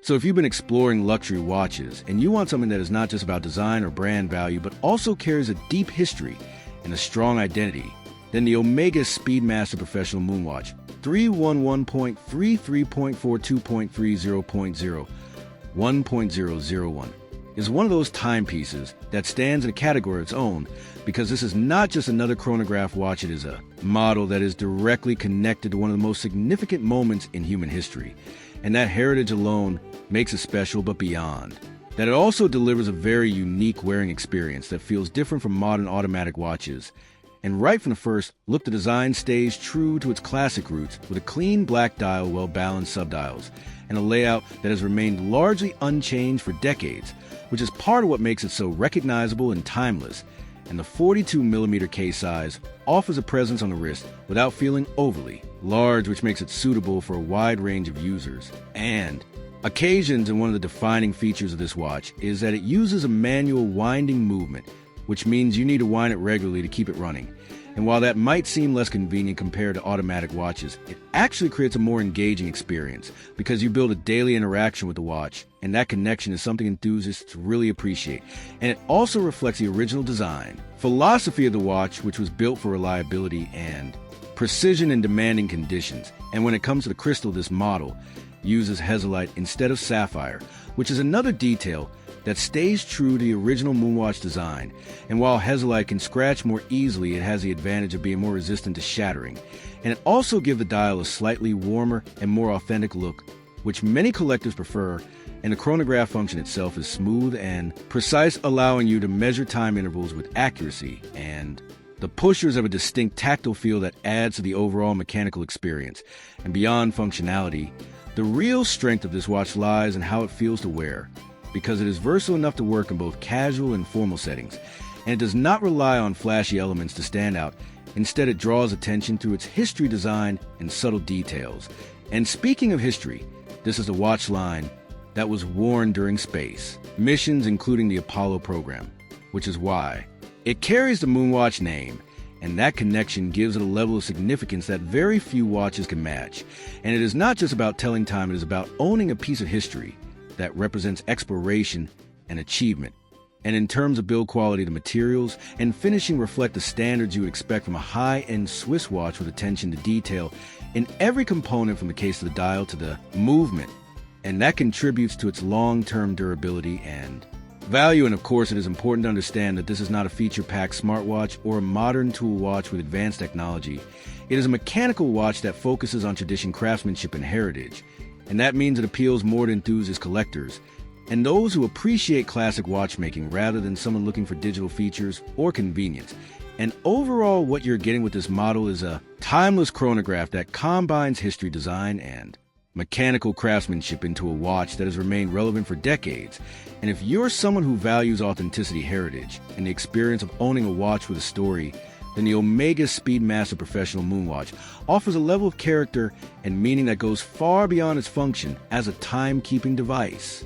So if you've been exploring luxury watches and you want something that is not just about design or brand value, but also carries a deep history and a strong identity, then the Omega Speedmaster Professional Moonwatch 311.33.42.30.0 1.001 is one of those timepieces that stands in a category of its own, because this is not just another chronograph watch. It is a model that is directly connected to one of the most significant moments in human history, and that heritage alone makes it special. But beyond that, it also delivers a very unique wearing experience that feels different from modern automatic watches. And right from the first look, the design stays true to its classic roots, with a clean black dial, well-balanced subdials, and a layout that has remained largely unchanged for decades, which is part of what makes it so recognizable and timeless. And the 42mm case size offers a presence on the wrist without feeling overly large, which makes it suitable for a wide range of users and occasions. And one of the defining features of this watch is that it uses a manual winding movement, which means you need to wind it regularly to keep it running. And while that might seem less convenient compared to automatic watches, it actually creates a more engaging experience because you build a daily interaction with the watch, and that connection is something enthusiasts really appreciate. And it also reflects the original design philosophy of the watch, which was built for reliability and precision in demanding conditions. And when it comes to the crystal, this model uses hazelite instead of sapphire, which is another detail that stays true to the original Moonwatch design. And while hazelite can scratch more easily, it has the advantage of being more resistant to shattering. And it also gives the dial a slightly warmer and more authentic look, which many collectors prefer. And the chronograph function itself is smooth and precise, allowing you to measure time intervals with accuracy. And the pushers have a distinct tactile feel that adds to the overall mechanical experience. And beyond functionality, the real strength of this watch lies in how it feels to wear, because it is versatile enough to work in both casual and formal settings, and it does not rely on flashy elements to stand out. Instead, it draws attention through its history, design, and subtle details. And speaking of history, this is a watch line that was worn during space missions, including the Apollo program, which is why it carries the Moonwatch name, and that connection gives it a level of significance that very few watches can match. And it is not just about telling time, it is about owning a piece of history that represents exploration and achievement. And in terms of build quality, the materials and finishing reflect the standards you would expect from a high-end Swiss watch, with attention to detail in every component, from the case to the dial to the movement. And that contributes to its long-term durability and value. And of course, it is important to understand that this is not a feature-packed smartwatch or a modern tool watch with advanced technology. It is a mechanical watch that focuses on tradition, craftsmanship, and heritage. And that means it appeals more to enthusiast collectors and those who appreciate classic watchmaking rather than someone looking for digital features or convenience. And overall, what you're getting with this model is a timeless chronograph that combines history, design, and mechanical craftsmanship into a watch that has remained relevant for decades. And if you're someone who values authenticity, heritage, and the experience of owning a watch with a story, then the Omega Speedmaster Professional Moonwatch offers a level of character and meaning that goes far beyond its function as a timekeeping device.